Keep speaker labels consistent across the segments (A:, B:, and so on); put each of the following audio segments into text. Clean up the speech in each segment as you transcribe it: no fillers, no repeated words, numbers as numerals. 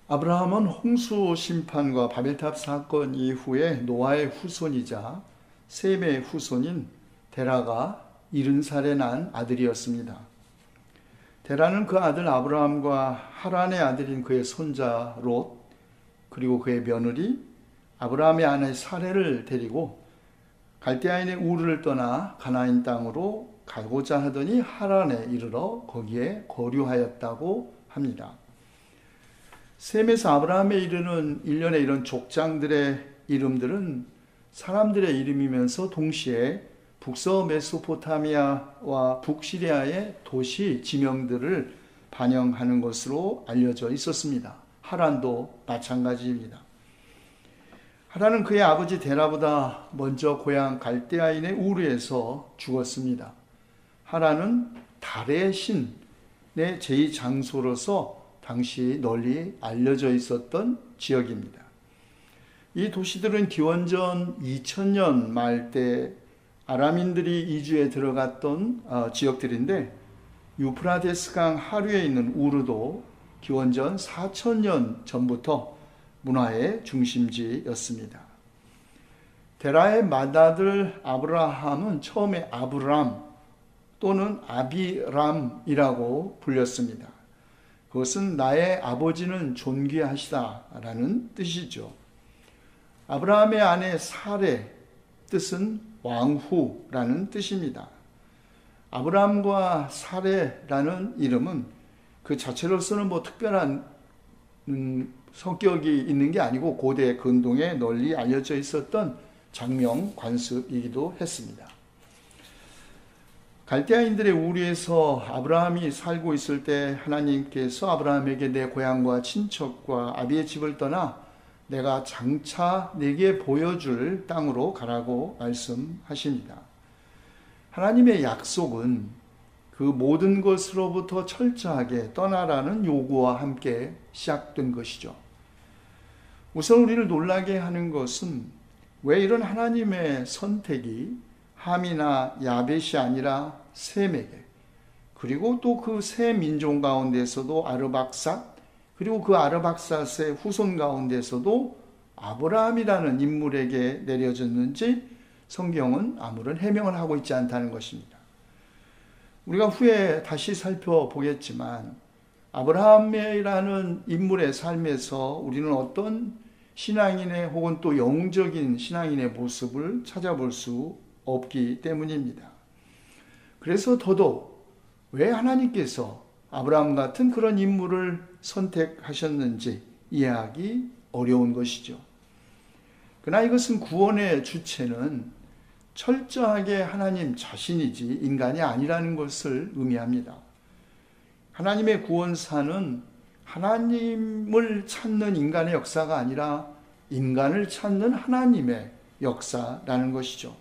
A: 아브라함은 홍수 심판과 바벨탑 사건 이후에 노아의 후손이자 셈의 후손인 데라가 70살에 난 아들이었습니다. 데라는 그 아들 아브라함과 하란의 아들인 그의 손자 롯, 그리고 그의 며느리 아브라함의 아내 사레를 데리고 갈대아인의 우르를 떠나 가나안 땅으로 가고자 하더니 하란에 이르러 거기에 거류하였다고 합니다. 셈에서 아브라함에 이르는 일련의 이런 족장들의 이름들은 사람들의 이름이면서 동시에 북서 메소포타미아와 북시리아의 도시 지명들을 반영하는 것으로 알려져 있었습니다. 하란도 마찬가지입니다. 하란은 그의 아버지 데라보다 먼저 고향 갈대아인의 우르에서 죽었습니다. 하란은 달의 신의 제2장소로서 당시 널리 알려져 있었던 지역입니다. 이 도시들은 기원전 2000년 말때 아람인들이 이주해 들어갔던 지역들인데, 유프라데스강 하류에 있는 우르도 기원전 4000년 전부터 문화의 중심지였습니다. 데라의 맏아들 아브라함은 처음에 아브람 또는 아비람이라고 불렸습니다. 그것은 나의 아버지는 존귀하시다라는 뜻이죠. 아브라함의 아내 사레, 뜻은 왕후라는 뜻입니다. 아브라함과 사레라는 이름은 그 자체로서는 특별한 성격이 있는 게 아니고 고대 근동에 널리 알려져 있었던 장명 관습이기도 했습니다. 갈대아인들의 우리에서 아브라함이 살고 있을 때 하나님께서 아브라함에게 내 고향과 친척과 아비의 집을 떠나 내가 장차 내게 보여줄 땅으로 가라고 말씀하십니다. 하나님의 약속은 그 모든 것으로부터 철저하게 떠나라는 요구와 함께 시작된 것이죠. 우선 우리를 놀라게 하는 것은 왜 이런 하나님의 선택이 함이나 야벳이 아니라 셈에게, 그리고 또 그 세 민족 가운데서도 아르박삿, 그리고 그 아르박삿의 후손 가운데서도 아브라함이라는 인물에게 내려졌는지 성경은 아무런 해명을 하고 있지 않다는 것입니다. 우리가 후에 다시 살펴보겠지만 아브라함이라는 인물의 삶에서 우리는 어떤 신앙인의 혹은 또 영적인 신앙인의 모습을 찾아볼 수 없기 때문입니다. 그래서 더더욱 왜 하나님께서 아브라함 같은 그런 인물을 선택하셨는지 이해하기 어려운 것이죠. 그러나 이것은 구원의 주체는 철저하게 하나님 자신이지 인간이 아니라는 것을 의미합니다. 하나님의 구원사는 하나님을 찾는 인간의 역사가 아니라 인간을 찾는 하나님의 역사라는 것이죠.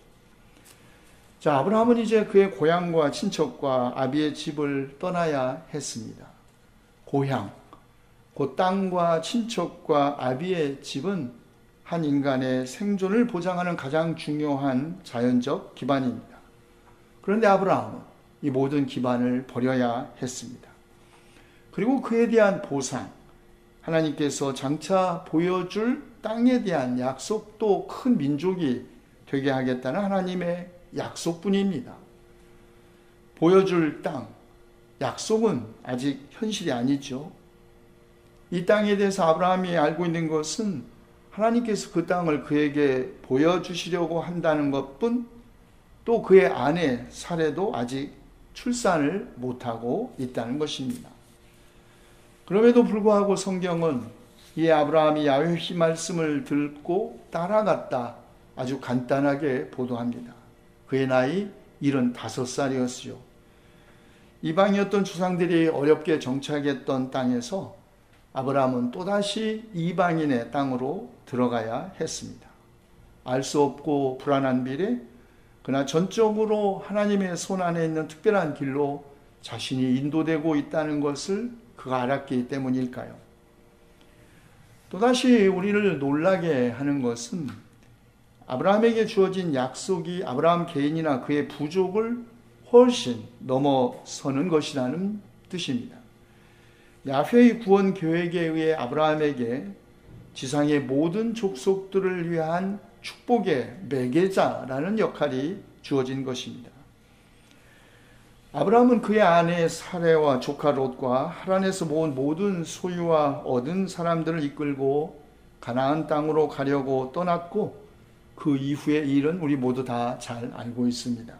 A: 자, 아브라함은 이제 그의 고향과 친척과 아비의 집을 떠나야 했습니다. 고향, 그 땅과 친척과 아비의 집은 한 인간의 생존을 보장하는 가장 중요한 자연적 기반입니다. 그런데 아브라함은 이 모든 기반을 버려야 했습니다. 그리고 그에 대한 보상, 하나님께서 장차 보여줄 땅에 대한 약속도 큰 민족이 되게 하겠다는 하나님의 약속뿐입니다. 보여줄 땅, 약속은 아직 현실이 아니죠. 이 땅에 대해서 아브라함이 알고 있는 것은 하나님께서 그 땅을 그에게 보여주시려고 한다는 것뿐, 또 그의 아내 사레도 아직 출산을 못하고 있다는 것입니다. 그럼에도 불구하고 성경은 이 아브라함이 야훼 말씀을 듣고 따라갔다 아주 간단하게 보도합니다. 그의 나이 75살이었지요. 이방이었던 조상들이 어렵게 정착했던 땅에서 아브라함은 또다시 이방인의 땅으로 들어가야 했습니다. 알 수 없고 불안한 미래, 그러나 전적으로 하나님의 손 안에 있는 특별한 길로 자신이 인도되고 있다는 것을 그가 알았기 때문일까요? 또다시 우리를 놀라게 하는 것은 아브라함에게 주어진 약속이 아브라함 개인이나 그의 부족을 훨씬 넘어서는 것이라는 뜻입니다. 야훼의 구원 계획에 의해 아브라함에게 지상의 모든 족속들을 위한 축복의 매개자라는 역할이 주어진 것입니다. 아브라함은 그의 아내 사레와 조카 롯과 하란에서 모은 모든 소유와 얻은 사람들을 이끌고 가나안 땅으로 가려고 떠났고, 그 이후의 일은 우리 모두 다 잘 알고 있습니다.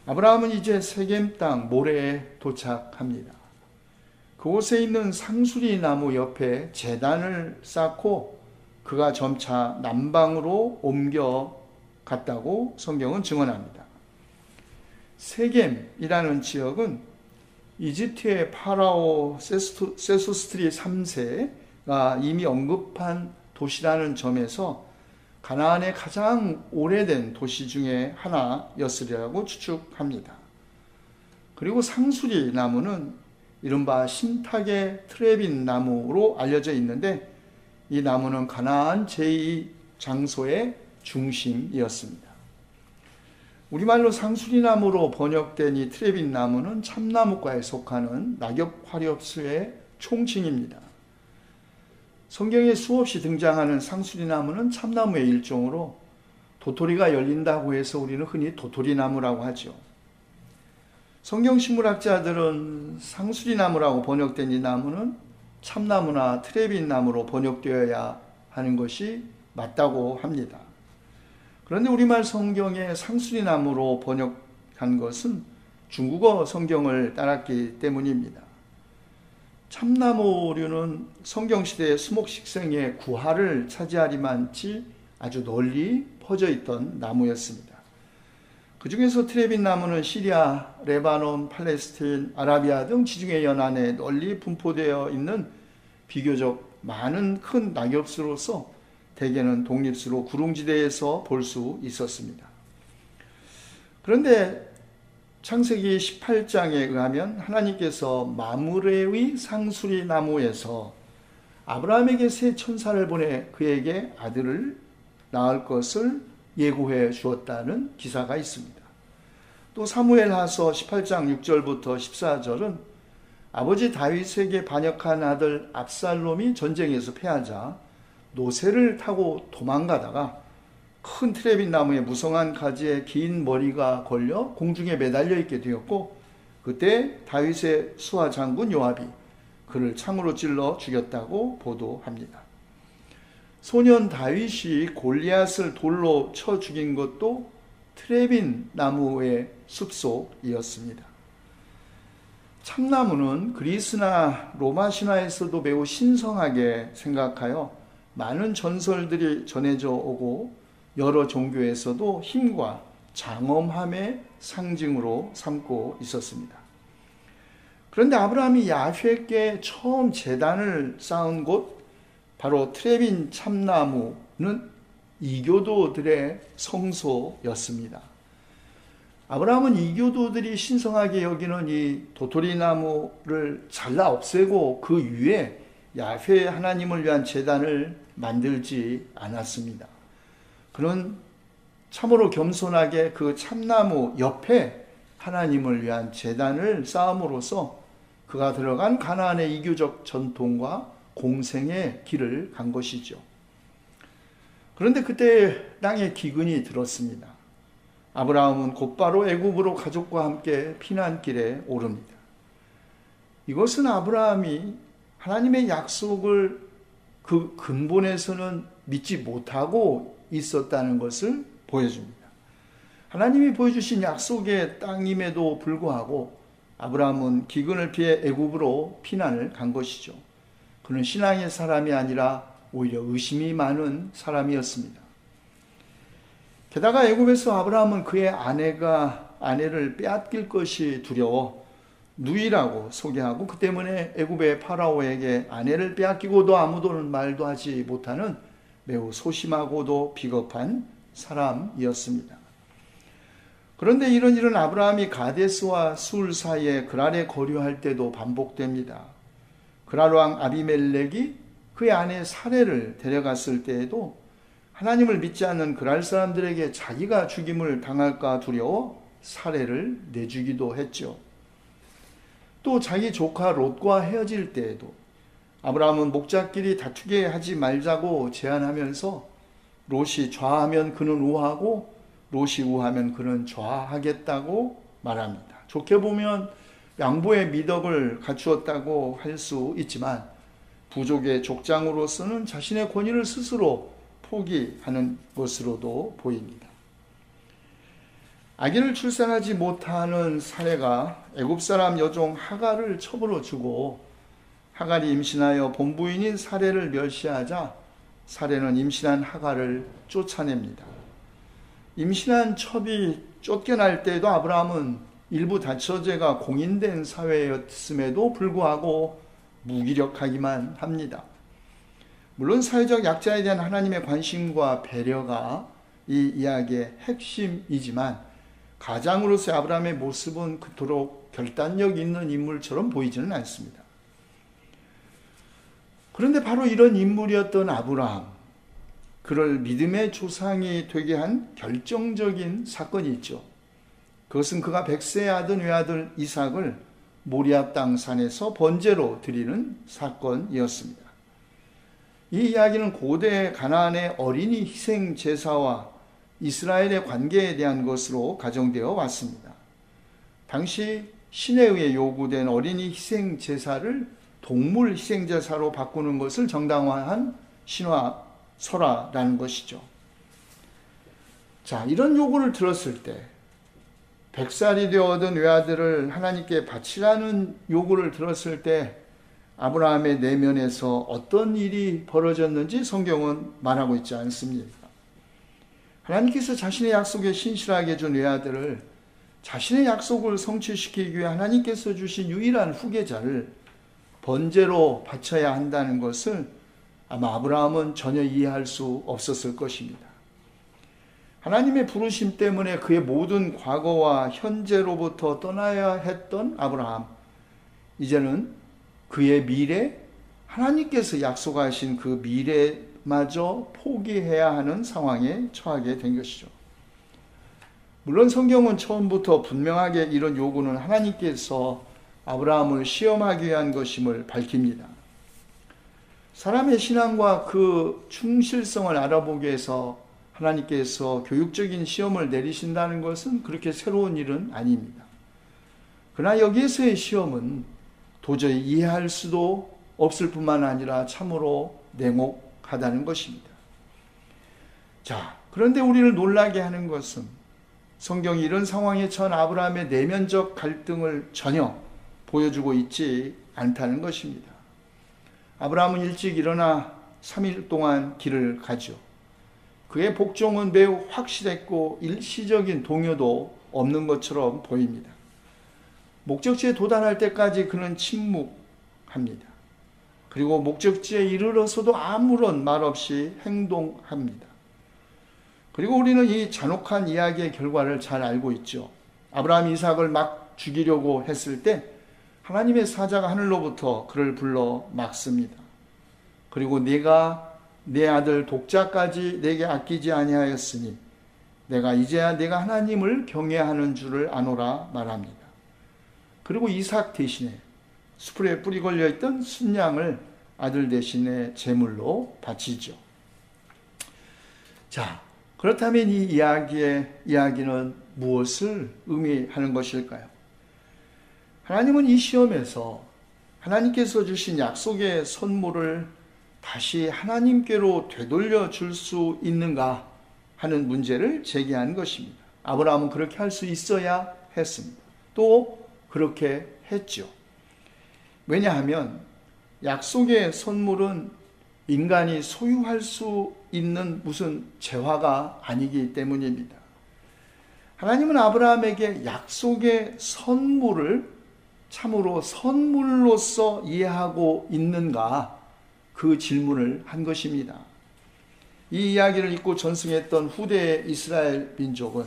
A: 아브라함은 이제 세겜 땅 모레에 도착합니다. 그곳에 있는 상수리 나무 옆에 제단을 쌓고 그가 점차 남방으로 옮겨 갔다고 성경은 증언합니다. 세겜이라는 지역은 이집트의 파라오 세소스트리 3세가 이미 언급한 도시라는 점에서 가나안의 가장 오래된 도시 중에 하나였으리라고 추측합니다. 그리고 상수리 나무는 이른바 신탁의 트레빈 나무로 알려져 있는데, 이 나무는 가나안 제2 장소의 중심이었습니다. 우리말로 상수리나무로 번역된 이 트레빈 나무는 참나무과에 속하는 낙엽화렵수의 총칭입니다. 성경에 수없이 등장하는 상수리나무는 참나무의 일종으로 도토리가 열린다고 해서 우리는 흔히 도토리나무라고 하죠. 성경식물학자들은 상수리나무라고 번역된 이 나무는 참나무나 트레빈 나무로 번역되어야 하는 것이 맞다고 합니다. 그런데 우리말 성경에 상수리나무로 번역한 것은 중국어 성경을 따랐기 때문입니다. 참나무류는 성경시대의 수목식생의 구하를 차지하리만치 아주 널리 퍼져 있던 나무였습니다. 그 중에서 트레빈 나무는 시리아, 레바논, 팔레스틴, 아라비아 등 지중해 연안에 널리 분포되어 있는 비교적 많은 큰 낙엽수로서 대개는 독립수로 구릉지대에서 볼 수 있었습니다. 그런데 창세기 18장에 의하면 하나님께서 마므레의 상수리 나무에서 아브라함에게 새 천사를 보내 그에게 아들을 낳을 것을 예고해 주었다는 기사가 있습니다. 또 사무엘하서 18장 6절부터 14절은 아버지 다윗에게 반역한 아들 압살롬이 전쟁에서 패하자 노새를 타고 도망가다가 큰 트레빈 나무의 무성한 가지에 긴 머리가 걸려 공중에 매달려 있게 되었고, 그때 다윗의 수하 장군 요압이 그를 창으로 찔러 죽였다고 보도합니다. 소년 다윗이 골리앗을 돌로 쳐 죽인 것도 트레빈 나무의 숲속이었습니다. 참나무는 그리스나 로마 신화에서도 매우 신성하게 생각하여 많은 전설들이 전해져 오고 여러 종교에서도 힘과 장엄함의 상징으로 삼고 있었습니다. 그런데 아브라함이 야훼께 처음 제단을 쌓은 곳, 바로 트레빈 참나무는 이교도들의 성소였습니다. 아브라함은 이교도들이 신성하게 여기는 이 도토리나무를 잘라 없애고 그 위에 야훼 하나님을 위한 제단을 만들지 않았습니다. 그는 참으로 겸손하게 그 참나무 옆에 하나님을 위한 제단을 쌓음으로써 그가 들어간 가나안의 이교적 전통과 공생의 길을 간 것이죠. 그런데 그때 땅에 기근이 들었습니다. 아브라함은 곧바로 애굽으로 가족과 함께 피난길에 오릅니다. 이것은 아브라함이 하나님의 약속을 그 근본에서는 믿지 못하고 있었다는 것을 보여줍니다. 하나님이 보여주신 약속의 땅임에도 불구하고 아브라함은 기근을 피해 애굽으로 피난을 간 것이죠. 그는 신앙의 사람이 아니라 오히려 의심이 많은 사람이었습니다. 게다가 애굽에서 아브라함은 그의 아내를 빼앗길 것이 두려워 누이라고 소개하고, 그 때문에 애굽의 파라오에게 아내를 빼앗기고도 아무도 말도 하지 못하는 매우 소심하고도 비겁한 사람이었습니다. 그런데 이런 일은 아브라함이 가데스와 술 사이에 그랄에 거류할 때도 반복됩니다. 그랄 왕 아비멜렉이 그의 아내 사레를 데려갔을 때에도 하나님을 믿지 않는 그랄 사람들에게 자기가 죽임을 당할까 두려워 사레를 내주기도 했죠. 또 자기 조카 롯과 헤어질 때에도 아브라함은 목자끼리 다투게 하지 말자고 제안하면서 롯이 좌하면 그는 우하고 롯이 우하면 그는 좌하겠다고 말합니다. 좋게 보면 양보의 미덕을 갖추었다고 할 수 있지만 부족의 족장으로서는 자신의 권위를 스스로 포기하는 것으로도 보입니다. 아기를 출산하지 못하는 사례가 애굽 사람 여종 하갈을 첩으로 주고 하갈이 임신하여 본부인인 사레를 멸시하자 사레는 임신한 하갈을 쫓아냅니다. 임신한 첩이 쫓겨날 때에도 아브라함은 일부 다처제가 공인된 사회였음에도 불구하고 무기력하기만 합니다. 물론 사회적 약자에 대한 하나님의 관심과 배려가 이 이야기의 핵심이지만 가장으로서의 아브라함의 모습은 그토록 결단력 있는 인물처럼 보이지는 않습니다. 그런데 바로 이런 인물이었던 아브라함, 그를 믿음의 조상이 되게 한 결정적인 사건이 있죠. 그것은 그가 백세의 아들 외아들 이삭을 모리아 땅 산에서 번제로 드리는 사건이었습니다. 이 이야기는 고대 가나안의 어린이 희생 제사와 이스라엘의 관계에 대한 것으로 가정되어 왔습니다. 당시 신에 의해 요구된 어린이 희생 제사를 동물 희생 제사로 바꾸는 것을 정당화한 신화 설화라는 것이죠. 자, 이런 요구를 들었을 때 100살이 되어 얻은 외아들을 하나님께 바치라는 요구를 들었을 때 아브라함의 내면에서 어떤 일이 벌어졌는지 성경은 말하고 있지 않습니다. 하나님께서 자신의 약속에 신실하게 준 외아들을 자신의 약속을 성취시키기 위해 하나님께서 주신 유일한 후계자를 번제로 바쳐야 한다는 것을 아마 아브라함은 전혀 이해할 수 없었을 것입니다. 하나님의 부르심 때문에 그의 모든 과거와 현재로부터 떠나야 했던 아브라함, 이제는 그의 미래, 하나님께서 약속하신 그 미래마저 포기해야 하는 상황에 처하게 된 것이죠. 물론 성경은 처음부터 분명하게 이런 요구는 하나님께서 아브라함을 시험하기 위한 것임을 밝힙니다. 사람의 신앙과 그 충실성을 알아보기 위해서 하나님께서 교육적인 시험을 내리신다는 것은 그렇게 새로운 일은 아닙니다. 그러나 여기에서의 시험은 도저히 이해할 수도 없을 뿐만 아니라 참으로 냉혹하다는 것입니다. 자, 그런데 우리를 놀라게 하는 것은 성경이 이런 상황에 처한 아브라함의 내면적 갈등을 전혀 보여주고 있지 않다는 것입니다. 아브라함은 일찍 일어나 3일 동안 길을 가죠. 그의 복종은 매우 확실했고 일시적인 동요도 없는 것처럼 보입니다. 목적지에 도달할 때까지 그는 침묵합니다. 그리고 목적지에 이르러서도 아무런 말 없이 행동합니다. 그리고 우리는 이 잔혹한 이야기의 결과를 잘 알고 있죠. 아브라함이 이삭을 막 죽이려고 했을 때 하나님의 사자가 하늘로부터 그를 불러 막습니다. 그리고 네가 내 아들 독자까지 내게 아끼지 아니하였으니 내가 이제야 내가 하나님을 경외하는 줄을 아노라 말합니다. 그리고 이삭 대신에 수풀에 뿔이 걸려있던 순양을 아들 대신에 제물로 바치죠. 자, 그렇다면 이 이야기는 무엇을 의미하는 것일까요? 하나님은 이 시험에서 하나님께서 주신 약속의 선물을 다시 하나님께로 되돌려 줄 수 있는가 하는 문제를 제기한 것입니다. 아브라함은 그렇게 할 수 있어야 했습니다. 또 그렇게 했죠. 왜냐하면 약속의 선물은 인간이 소유할 수 있는 무슨 재화가 아니기 때문입니다. 하나님은 아브라함에게 약속의 선물을 참으로 선물로서 이해하고 있는가, 그 질문을 한 것입니다. 이 이야기를 읽고 전승했던 후대의 이스라엘 민족은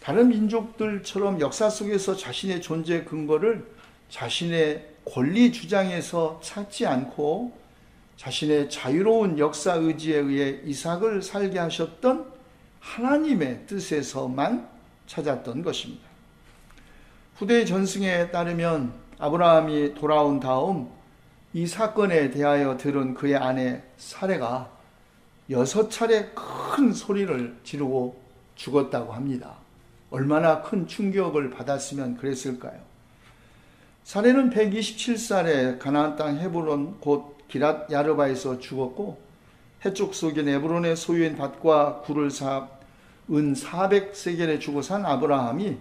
A: 다른 민족들처럼 역사 속에서 자신의 존재 근거를 자신의 권리 주장에서 찾지 않고 자신의 자유로운 역사 의지에 의해 이삭을 살게 하셨던 하나님의 뜻에서만 찾았던 것입니다. 후대의 전승에 따르면 아브라함이 돌아온 다음 이 사건에 대하여 들은 그의 아내 사레가 6차례 큰 소리를 지르고 죽었다고 합니다. 얼마나 큰 충격을 받았으면 그랬을까요? 사레는 127살에 가나안 땅 헤브론 곧 기랏 야르바에서 죽었고, 해쪽 속인 에브론의 소유인 밭과 굴을 사은 400세겔에 주고 산 아브라함이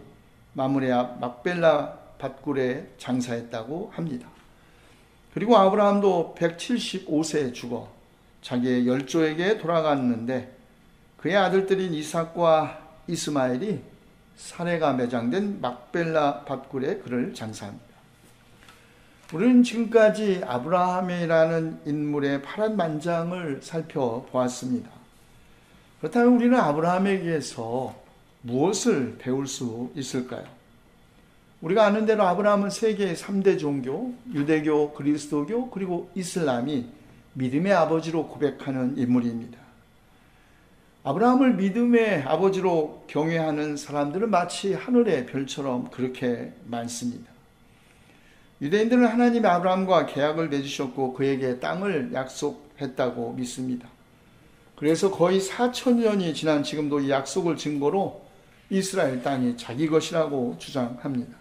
A: 마므레 앞 막벨라 밭굴에 장사했다고 합니다. 그리고 아브라함도 175세에 죽어 자기의 열조에게 돌아갔는데, 그의 아들들인 이삭과 이스마엘이 사레가 매장된 막벨라 밭굴에 그를 장사합니다. 우리는 지금까지 아브라함이라는 인물의 파란만장을 살펴보았습니다. 그렇다면 우리는 아브라함에게서 무엇을 배울 수 있을까요? 우리가 아는 대로 아브라함은 세계의 3대 종교, 유대교, 그리스도교, 그리고 이슬람이 믿음의 아버지로 고백하는 인물입니다. 아브라함을 믿음의 아버지로 경외하는 사람들은 마치 하늘의 별처럼 그렇게 많습니다. 유대인들은 하나님이 아브라함과 계약을 맺으셨고 그에게 땅을 약속했다고 믿습니다. 그래서 거의 4,000년이 지난 지금도 이 약속을 증거로 이스라엘 땅이 자기 것이라고 주장합니다.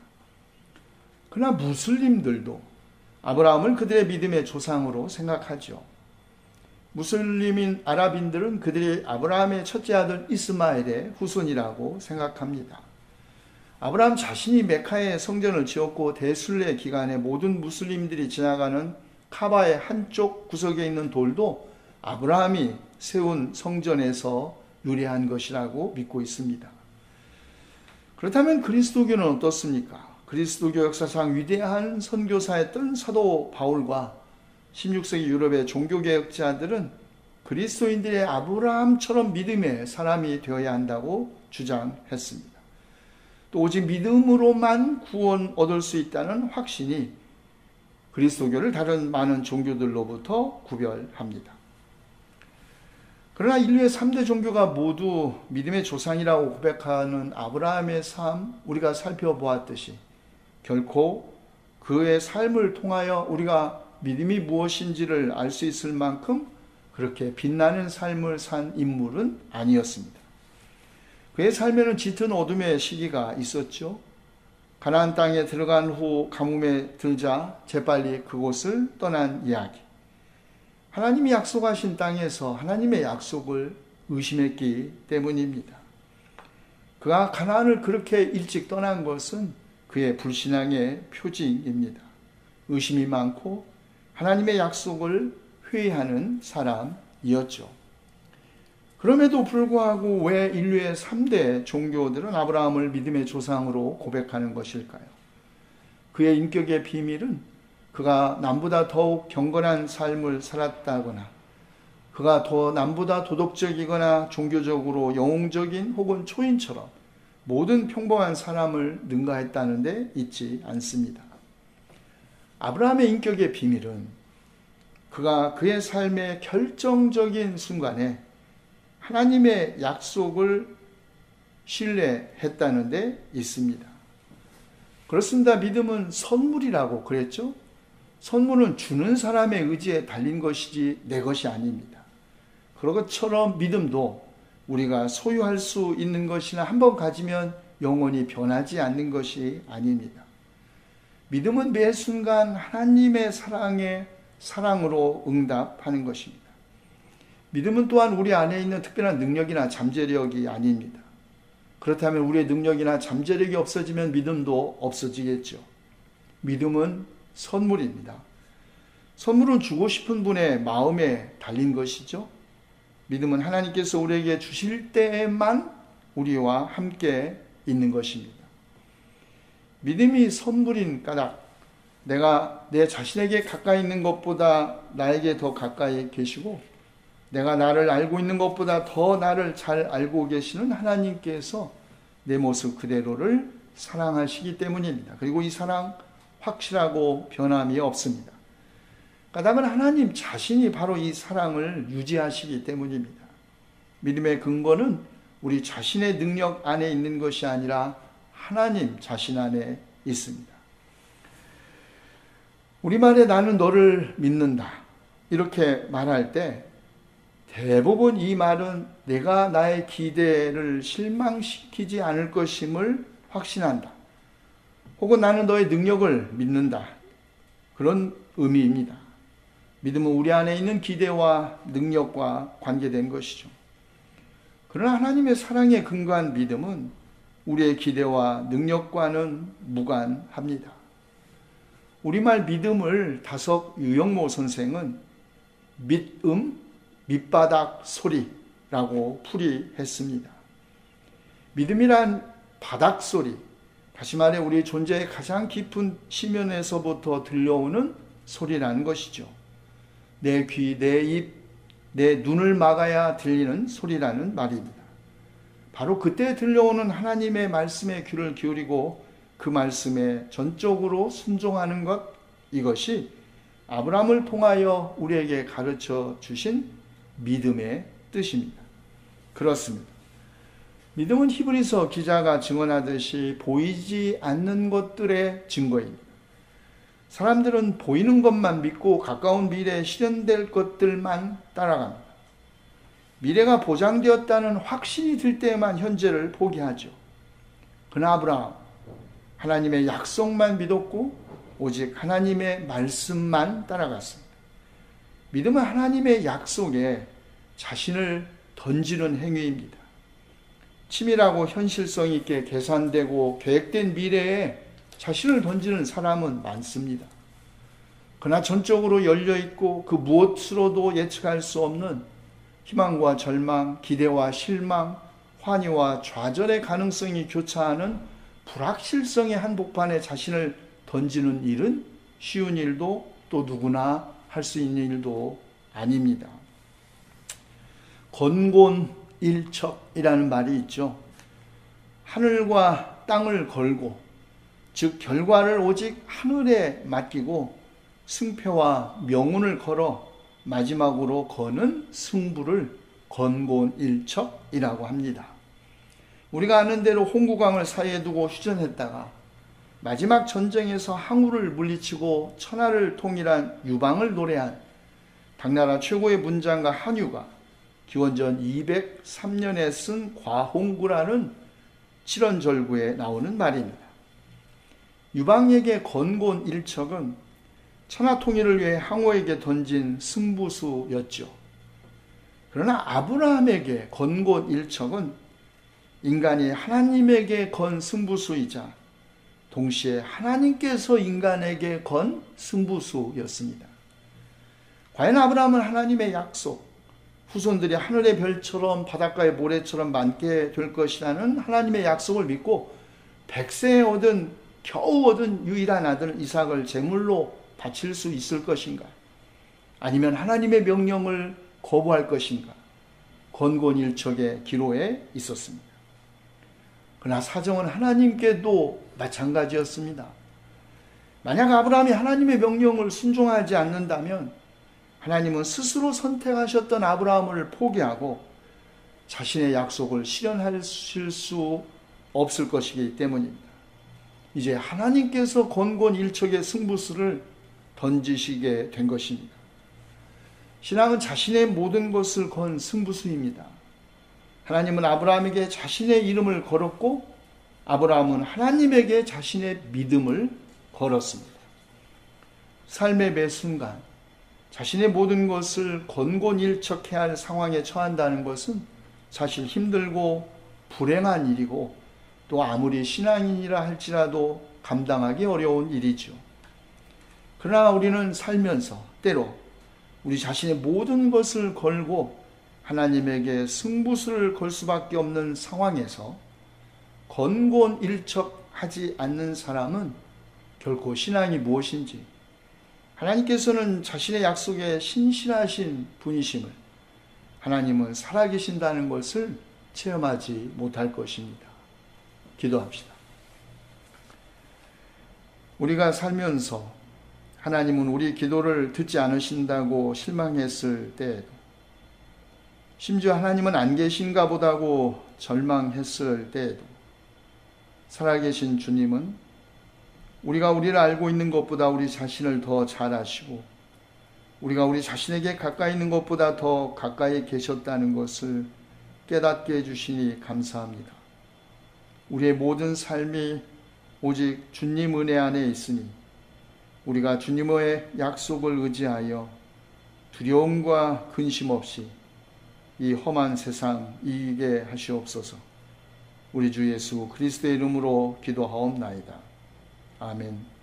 A: 그러나 무슬림들도 아브라함을 그들의 믿음의 조상으로 생각하죠. 무슬림인 아랍인들은 그들이 아브라함의 첫째 아들 이스마엘의 후손이라고 생각합니다. 아브라함 자신이 메카에 성전을 지었고 대순례 기간에 모든 무슬림들이 지나가는 카바의 한쪽 구석에 있는 돌도 아브라함이 세운 성전에서 유래한 것이라고 믿고 있습니다. 그렇다면 그리스도교는 어떻습니까? 그리스도교 역사상 위대한 선교사였던 사도 바울과 16세기 유럽의 종교개혁자들은 그리스도인들의 아브라함처럼 믿음의 사람이 되어야 한다고 주장했습니다. 또 오직 믿음으로만 구원 얻을 수 있다는 확신이 그리스도교를 다른 많은 종교들로부터 구별합니다. 그러나 인류의 3대 종교가 모두 믿음의 조상이라고 고백하는 아브라함의 삶, 우리가 살펴보았듯이 결코 그의 삶을 통하여 우리가 믿음이 무엇인지를 알 수 있을 만큼 그렇게 빛나는 삶을 산 인물은 아니었습니다. 그의 삶에는 짙은 어둠의 시기가 있었죠. 가나안 땅에 들어간 후 가뭄에 들자 재빨리 그곳을 떠난 이야기. 하나님이 약속하신 땅에서 하나님의 약속을 의심했기 때문입니다. 그가 가나안을 그렇게 일찍 떠난 것은 그의 불신앙의 표징입니다. 의심이 많고 하나님의 약속을 회의하는 사람이었죠. 그럼에도 불구하고 왜 인류의 3대 종교들은 아브라함을 믿음의 조상으로 고백하는 것일까요? 그의 인격의 비밀은 그가 남보다 더욱 경건한 삶을 살았다거나 그가 더 남보다 도덕적이거나 종교적으로 영웅적인 혹은 초인처럼 모든 평범한 사람을 능가했다는 데 있지 않습니다. 아브라함의 인격의 비밀은 그가 그의 삶의 결정적인 순간에 하나님의 약속을 신뢰했다는 데 있습니다. 그렇습니다. 믿음은 선물이라고 그랬죠? 선물은 주는 사람의 의지에 달린 것이지 내 것이 아닙니다. 그런 것처럼 믿음도 우리가 소유할 수 있는 것이나 한번 가지면 영원히 변하지 않는 것이 아닙니다. 믿음은 매 순간 하나님의 사랑으로 응답하는 것입니다. 믿음은 또한 우리 안에 있는 특별한 능력이나 잠재력이 아닙니다. 그렇다면 우리의 능력이나 잠재력이 없어지면 믿음도 없어지겠죠. 믿음은 선물입니다. 선물은 주고 싶은 분의 마음에 달린 것이죠. 믿음은 하나님께서 우리에게 주실 때에만 우리와 함께 있는 것입니다. 믿음이 선물인 까닭, 내가 내 자신에게 가까이 있는 것보다 나에게 더 가까이 계시고 내가 나를 알고 있는 것보다 더 나를 잘 알고 계시는 하나님께서 내 모습 그대로를 사랑하시기 때문입니다. 그리고 이 사랑 확실하고 변함이 없습니다. 까닭은 하나님 자신이 바로 이 사랑을 유지하시기 때문입니다. 믿음의 근거는 우리 자신의 능력 안에 있는 것이 아니라 하나님 자신 안에 있습니다. 우리말에 나는 너를 믿는다 이렇게 말할 때 대부분 이 말은 내가 나의 기대를 실망시키지 않을 것임을 확신한다. 혹은 나는 너의 능력을 믿는다. 그런 의미입니다. 믿음은 우리 안에 있는 기대와 능력과 관계된 것이죠. 그러나 하나님의 사랑에 근거한 믿음은 우리의 기대와 능력과는 무관합니다. 우리말 믿음을 다석 유영모 선생은 믿음, 밑바닥 소리라고 풀이했습니다. 믿음이란 바닥 소리, 다시 말해 우리 존재의 가장 깊은 심연에서부터 들려오는 소리라는 것이죠. 내 귀, 내 입, 내 눈을 막아야 들리는 소리라는 말입니다. 바로 그때 들려오는 하나님의 말씀에 귀를 기울이고 그 말씀에 전적으로 순종하는 것, 이것이 아브라함을 통하여 우리에게 가르쳐 주신 믿음의 뜻입니다. 그렇습니다. 믿음은 히브리서 기자가 증언하듯이 보이지 않는 것들의 증거입니다. 사람들은 보이는 것만 믿고 가까운 미래에 실현될 것들만 따라갑니다. 미래가 보장되었다는 확신이 들 때에만 현재를 포기하죠. 그러나 아브라함, 하나님의 약속만 믿었고 오직 하나님의 말씀만 따라갔습니다. 믿음은 하나님의 약속에 자신을 던지는 행위입니다. 치밀하고 현실성 있게 계산되고 계획된 미래에 자신을 던지는 사람은 많습니다. 그러나 전적으로 열려있고 그 무엇으로도 예측할 수 없는 희망과 절망, 기대와 실망, 환희와 좌절의 가능성이 교차하는 불확실성의 한복판에 자신을 던지는 일은 쉬운 일도 또 누구나 할 수 있는 일도 아닙니다. 건곤일척이라는 말이 있죠. 하늘과 땅을 걸고, 즉 결과를 오직 하늘에 맡기고 승패와 명운을 걸어 마지막으로 거는 승부를 건곤일척이라고 합니다. 우리가 아는 대로 홍구광을 사이에 두고 휴전했다가 마지막 전쟁에서 항우를 물리치고 천하를 통일한 유방을 노래한 당나라 최고의 문장가 한유가 기원전 203년에 쓴 과홍구라는 칠언절구에 나오는 말입니다. 유방에게 건곤일척은 천하통일을 위해 항우에게 던진 승부수였죠. 그러나 아브라함에게 건곤일척은 인간이 하나님에게 건 승부수이자 동시에 하나님께서 인간에게 건 승부수였습니다. 과연 아브라함은 하나님의 약속, 후손들이 하늘의 별처럼 바닷가의 모래처럼 많게 될 것이라는 하나님의 약속을 믿고 100세에 겨우 얻은 유일한 아들 이삭을 제물로 바칠 수 있을 것인가? 아니면 하나님의 명령을 거부할 것인가? 건곤일척의 기로에 있었습니다. 그러나 사정은 하나님께도 마찬가지였습니다. 만약 아브라함이 하나님의 명령을 순종하지 않는다면 하나님은 스스로 선택하셨던 아브라함을 포기하고 자신의 약속을 실현하실 수 없을 것이기 때문입니다. 이제 하나님께서 건곤일척의 승부수를 던지시게 된 것입니다. 신앙은 자신의 모든 것을 건 승부수입니다. 하나님은 아브라함에게 자신의 이름을 걸었고 아브라함은 하나님에게 자신의 믿음을 걸었습니다. 삶의 매 순간 자신의 모든 것을 건곤일척해야 할 상황에 처한다는 것은 사실 힘들고 불행한 일이고 또 아무리 신앙인이라 할지라도 감당하기 어려운 일이죠. 그러나 우리는 살면서 때로 우리 자신의 모든 것을 걸고 하나님에게 승부수를 걸 수밖에 없는 상황에서 건곤일척하지 않는 사람은 결코 신앙이 무엇인지, 하나님께서는 자신의 약속에 신실하신 분이심을, 하나님은 살아계신다는 것을 체험하지 못할 것입니다. 기도합시다. 우리가 살면서 하나님은 우리 기도를 듣지 않으신다고 실망했을 때에도, 심지어 하나님은 안 계신가 보다고 절망했을 때에도 살아계신 주님은 우리가 우리를 알고 있는 것보다 우리 자신을 더 잘 아시고 우리가 우리 자신에게 가까이 있는 것보다 더 가까이 계셨다는 것을 깨닫게 해주시니 감사합니다. 우리의 모든 삶이 오직 주님 은혜 안에 있으니 우리가 주님의 약속을 의지하여 두려움과 근심 없이 이 험한 세상 이기게 하시옵소서. 우리 주 예수 그리스도의 이름으로 기도하옵나이다. 아멘.